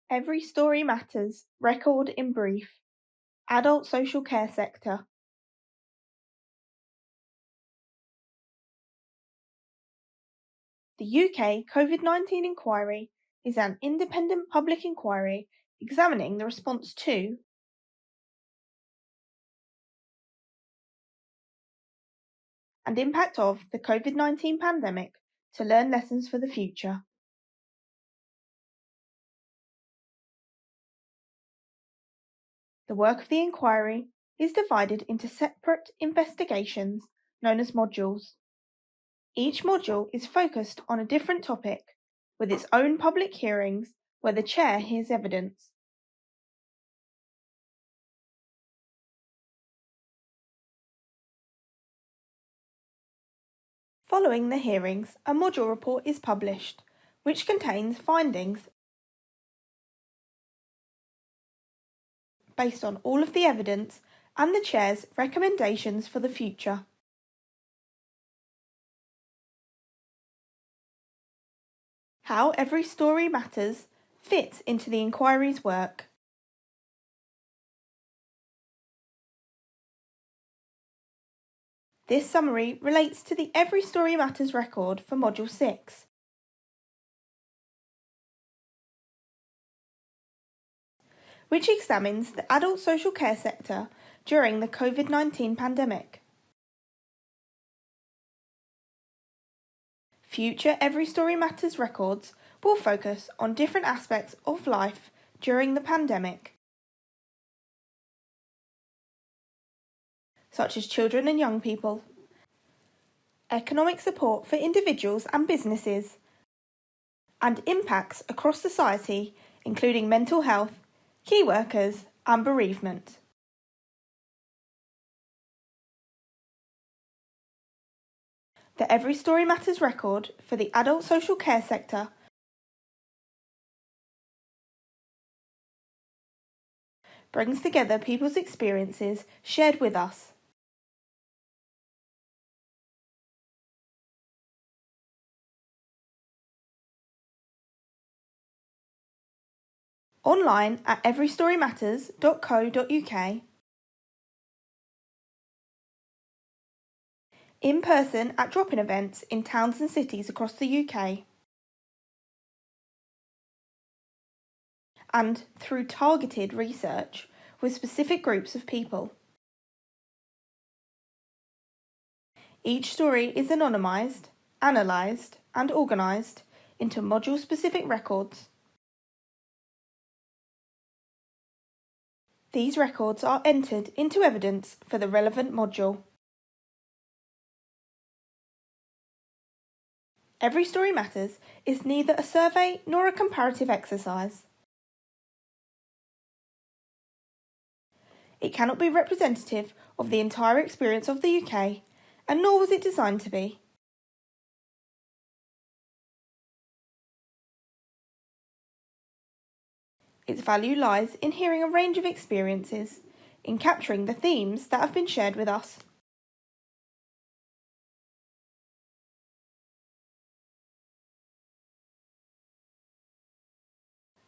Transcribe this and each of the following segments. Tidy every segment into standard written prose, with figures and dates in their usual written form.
Every story matters. Record in brief. Adult social care sector. The UK COVID-19 inquiry is an independent public inquiry examining the response to and impact of the COVID-19 pandemic to learn lessons for the future. The work of the inquiry is divided into separate investigations known as modules. Each module is focused on a different topic, with its own public hearings where the chair hears evidence. Following the hearings, a module report is published, which contains findings based on all of the evidence and the chair's recommendations for the future. How every story matters fits into the inquiry's work. This summary relates to the Every Story Matters record for Module 6. Which examines the adult social care sector during the COVID-19 pandemic. Future Every Story Matters records will focus on different aspects of life during the pandemic, such as children and young people, economic support for individuals and businesses, and impacts across society, including mental health, key workers, and bereavement. The Every Story Matters record for the adult social care sector brings together people's experiences shared with us. Online at everystorymatters.co.uk, in person at drop-in events in towns and cities across the UK, and through targeted research with specific groups of people. Each story is anonymised, analysed, and organised into module-specific records. These records are entered into evidence for the relevant module. Every Story Matters is neither a survey nor a comparative exercise. It cannot be representative of the entire experience of the UK, and nor was it designed to be. Its value lies in hearing a range of experiences, in capturing the themes that have been shared with us.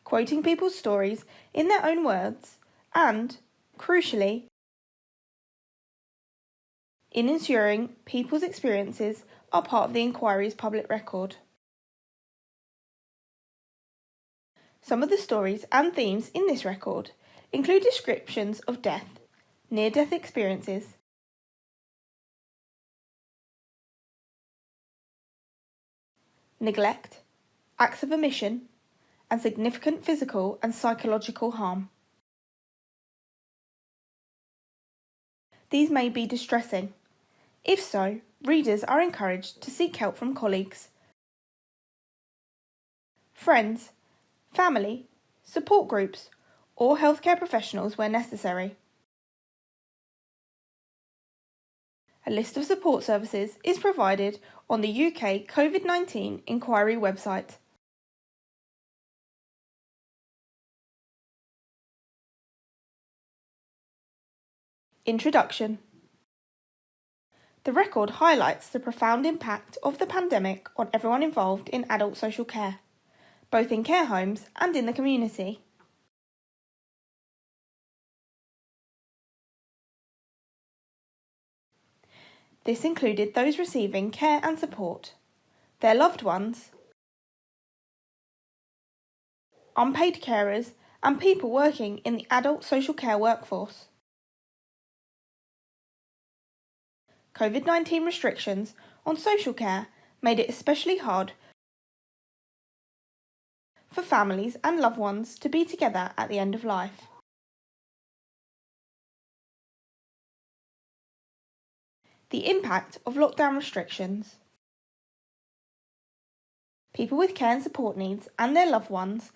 Quoting people's stories in their own words, and, crucially, in ensuring people's experiences are part of the inquiry's public record. Some of the stories and themes in this record include descriptions of death, near-death experiences, neglect, acts of omission, and significant physical and psychological harm. These may be distressing. If so, readers are encouraged to seek help from colleagues, friends, family, support groups, or healthcare professionals where necessary. A list of support services is provided on the UK COVID-19 inquiry website. Introduction. The record highlights the profound impact of the pandemic on everyone involved in adult social care, both in care homes and in the community. This included those receiving care and support, their loved ones, unpaid carers, and people working in the adult social care workforce. COVID-19 restrictions on social care made it especially hard for families and loved ones to be together at the end of life. The impact of lockdown restrictions. People with care and support needs and their loved ones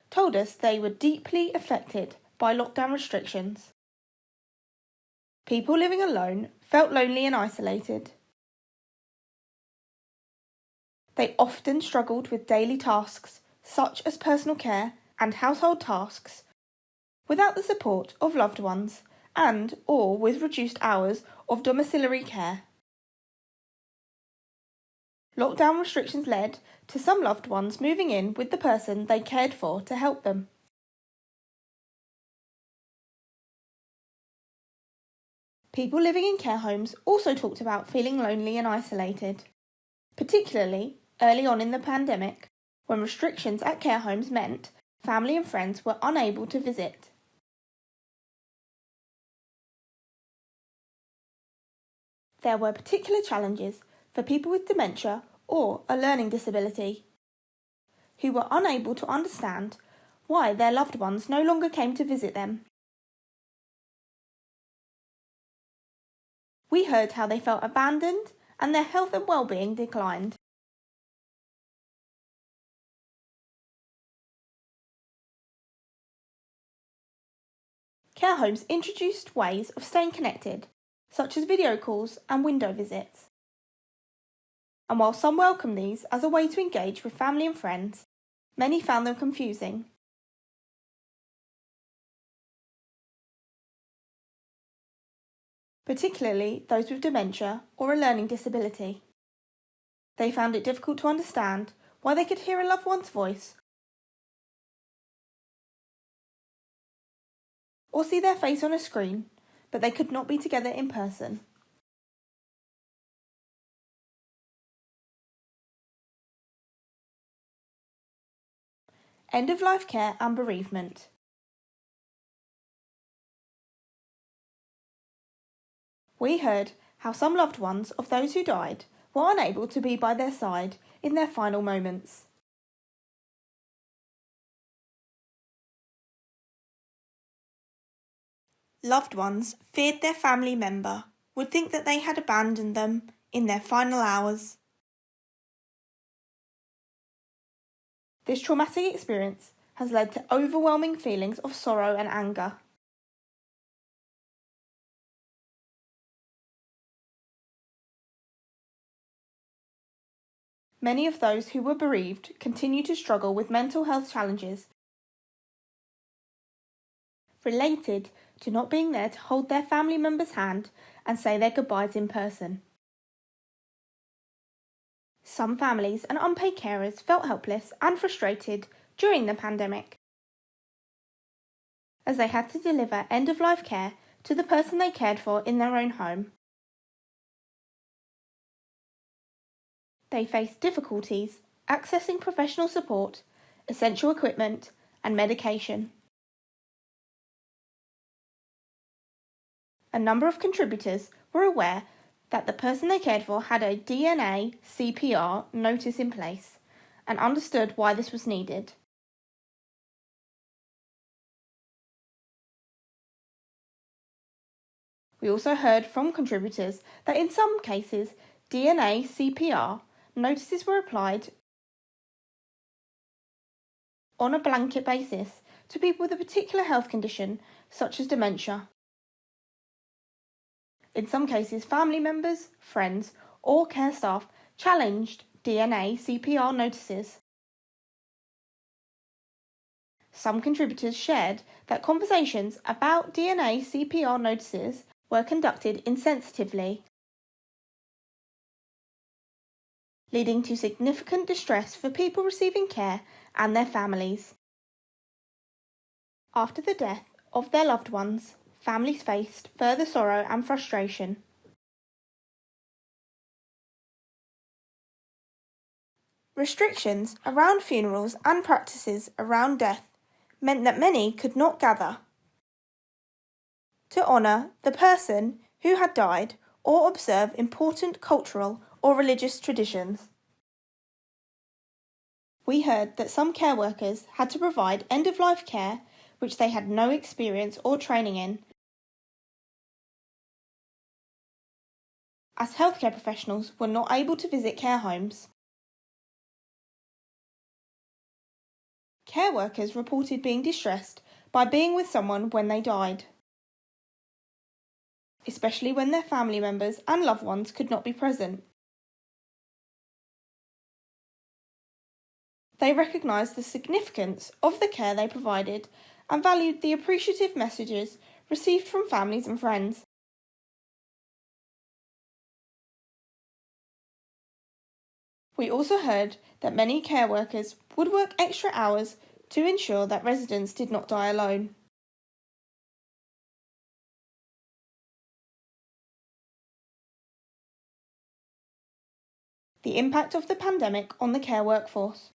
told us they were deeply affected by lockdown restrictions. People living alone felt lonely and isolated. They often struggled with daily tasks such as personal care and household tasks without the support of loved ones and or with reduced hours of domiciliary care. Lockdown restrictions led to some loved ones moving in with the person they cared for to help them. People living in care homes also talked about feeling lonely and isolated, particularly early on in the pandemic, when restrictions at care homes meant family and friends were unable to visit. There were particular challenges for people with dementia or a learning disability, who were unable to understand why their loved ones no longer came to visit them. We heard how they felt abandoned and their health and well-being declined. Care homes introduced ways of staying connected, such as video calls and window visits. And while some welcomed these as a way to engage with family and friends, many found them confusing. Particularly those with dementia or a learning disability. They found it difficult to understand why they could hear a loved one's voice or see their face on a screen, but they could not be together in person. End-of-life care and bereavement. We heard how some loved ones of those who died were unable to be by their side in their final moments. Loved ones feared their family member would think that they had abandoned them in their final hours. This traumatic experience has led to overwhelming feelings of sorrow and anger. Many of those who were bereaved continue to struggle with mental health challenges related to not being there to hold their family member's hand and say their goodbyes in person. Some families and unpaid carers felt helpless and frustrated during the pandemic, as they had to deliver end-of-life care to the person they cared for in their own home. They faced difficulties accessing professional support, essential equipment, and medication. A number of contributors were aware that the person they cared for had a DNA CPR notice in place and understood why this was needed. We also heard from contributors that in some cases, DNA CPR notices were applied on a blanket basis to people with a particular health condition, such as dementia. In some cases, family members, friends, or care staff challenged DNA CPR notices. Some contributors shared that conversations about DNA CPR notices were conducted insensitively, leading to significant distress for people receiving care and their families. After the death of their loved ones, families faced further sorrow and frustration. Restrictions around funerals and practices around death meant that many could not gather to honour the person who had died or observe important cultural or religious traditions. We heard that some care workers had to provide end-of-life care which they had no experience or training in, as healthcare professionals were not able to visit care homes. Care workers reported being distressed by being with someone when they died, especially when their family members and loved ones could not be present. They recognised the significance of the care they provided and valued the appreciative messages received from families and friends. We also heard that many care workers would work extra hours to ensure that residents did not die alone. The impact of the pandemic on the care workforce.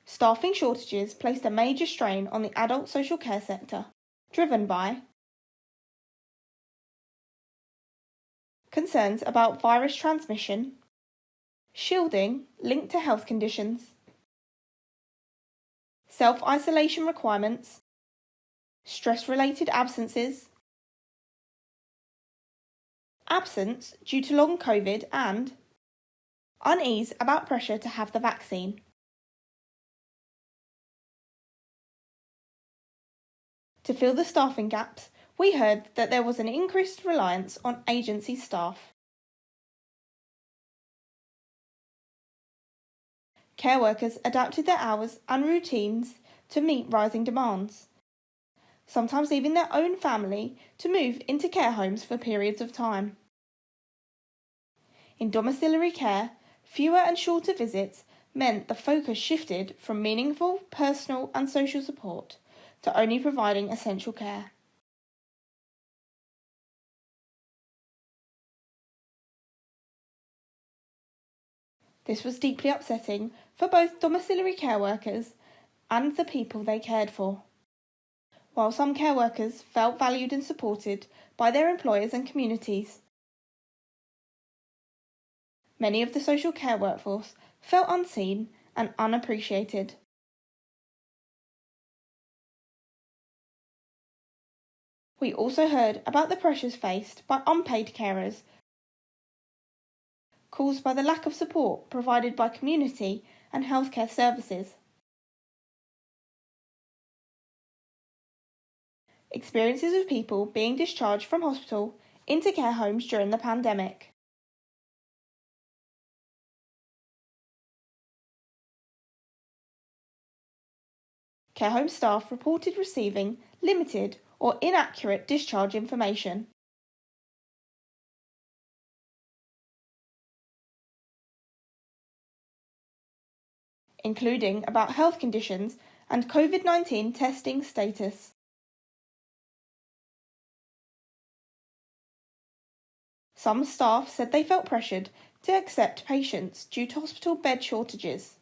Staffing shortages placed a major strain on the adult social care sector, driven by concerns about virus transmission, shielding linked to health conditions, self-isolation requirements, stress-related absences, absence due to long COVID, and unease about pressure to have the vaccine. To fill the staffing gaps, we heard that there was an increased reliance on agency staff. Care workers adapted their hours and routines to meet rising demands, sometimes leaving their own family to move into care homes for periods of time. In domiciliary care, fewer and shorter visits meant the focus shifted from meaningful personal and social support to only providing essential care. This was deeply upsetting for both domiciliary care workers and the people they cared for. While some care workers felt valued and supported by their employers and communities, many of the social care workforce felt unseen and unappreciated. We also heard about the pressures faced by unpaid carers caused by the lack of support provided by community and healthcare services. Experiences of people being discharged from hospital into care homes during the pandemic. Care home staff reported receiving limited or inaccurate discharge information. Including about health conditions and COVID-19 testing status. Some staff said they felt pressured to accept patients due to hospital bed shortages.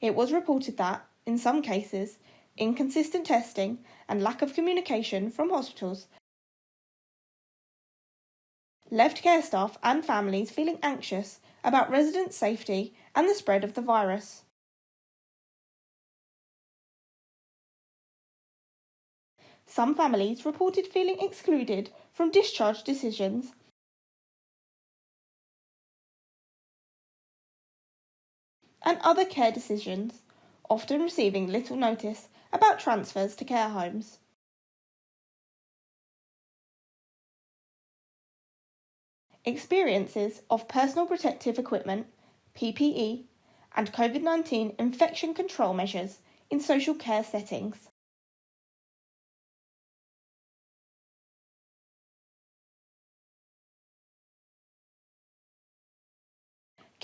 It was reported that, in some cases, inconsistent testing and lack of communication from hospitals left care staff and families feeling anxious about resident safety and the spread of the virus. Some families reported feeling excluded from discharge decisions and other care decisions, often receiving little notice about transfers to care homes. Experiences of personal protective equipment, PPE, and COVID-19 infection control measures in social care settings.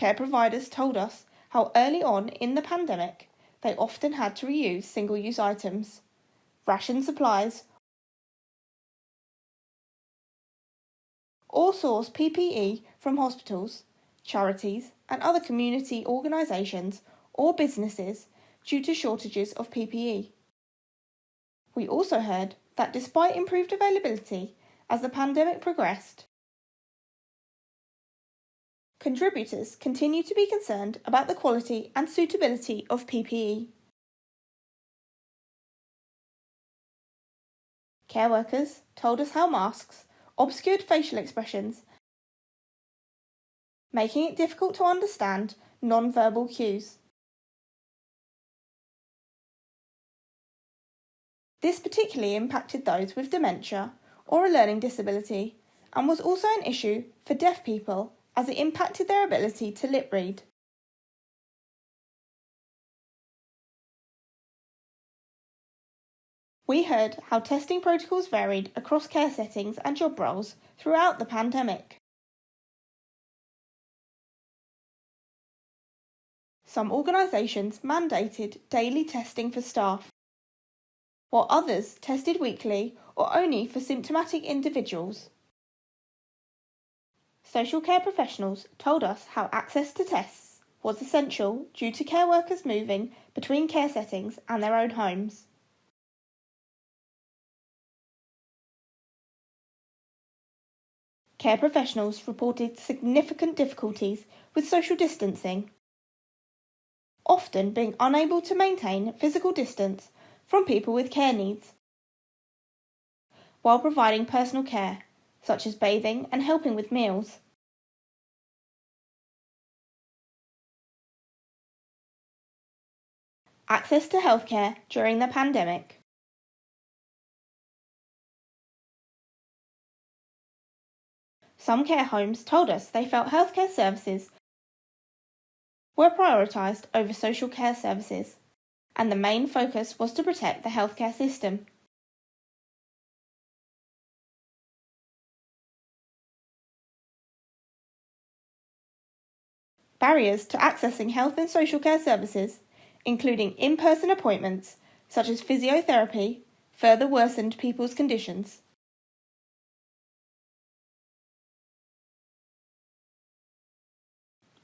Care providers told us how early on in the pandemic they often had to reuse single-use items, ration supplies, or source PPE from hospitals, charities and other community organisations or businesses due to shortages of PPE. We also heard that despite improved availability as the pandemic progressed, contributors continue to be concerned about the quality and suitability of PPE. Care workers told us how masks obscured facial expressions, making it difficult to understand non-verbal cues. This particularly impacted those with dementia or a learning disability and was also an issue for deaf people as it impacted their ability to lip read. We heard how testing protocols varied across care settings and job roles throughout the pandemic. Some organisations mandated daily testing for staff, while others tested weekly or only for symptomatic individuals. Social care professionals told us how access to tests was essential due to care workers moving between care settings and their own homes. Care professionals reported significant difficulties with social distancing, often being unable to maintain physical distance from people with care needs, while providing personal care, such as bathing and helping with meals. Access to healthcare during the pandemic. Some care homes told us they felt healthcare services were prioritised over social care services, and the main focus was to protect the healthcare system. Barriers to accessing health and social care services, including in-person appointments such as physiotherapy, further worsened people's conditions.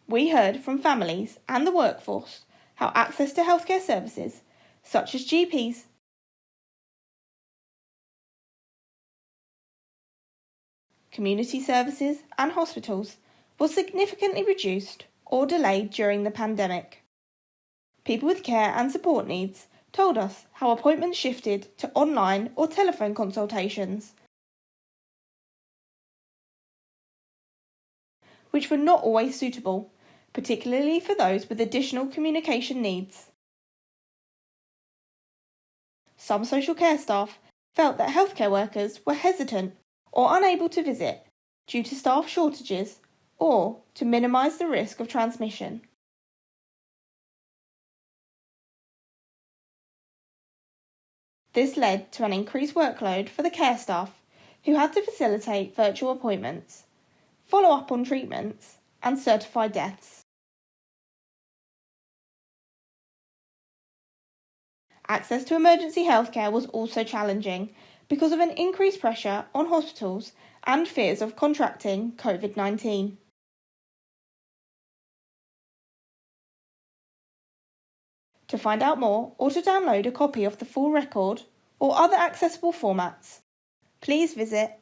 We heard from families and the workforce how access to healthcare services, such as GPs, community services and hospitals, was significantly reduced or delayed during the pandemic. People with care and support needs told us how appointments shifted to online or telephone consultations, which were not always suitable, particularly for those with additional communication needs. Some social care staff felt that healthcare workers were hesitant or unable to visit due to staff shortages or to minimise the risk of transmission. This led to an increased workload for the care staff, who had to facilitate virtual appointments, follow up on treatments, and certify deaths. Access to emergency healthcare was also challenging because of an increased pressure on hospitals and fears of contracting COVID-19. To find out more or to download a copy of the full record or other accessible formats, please visit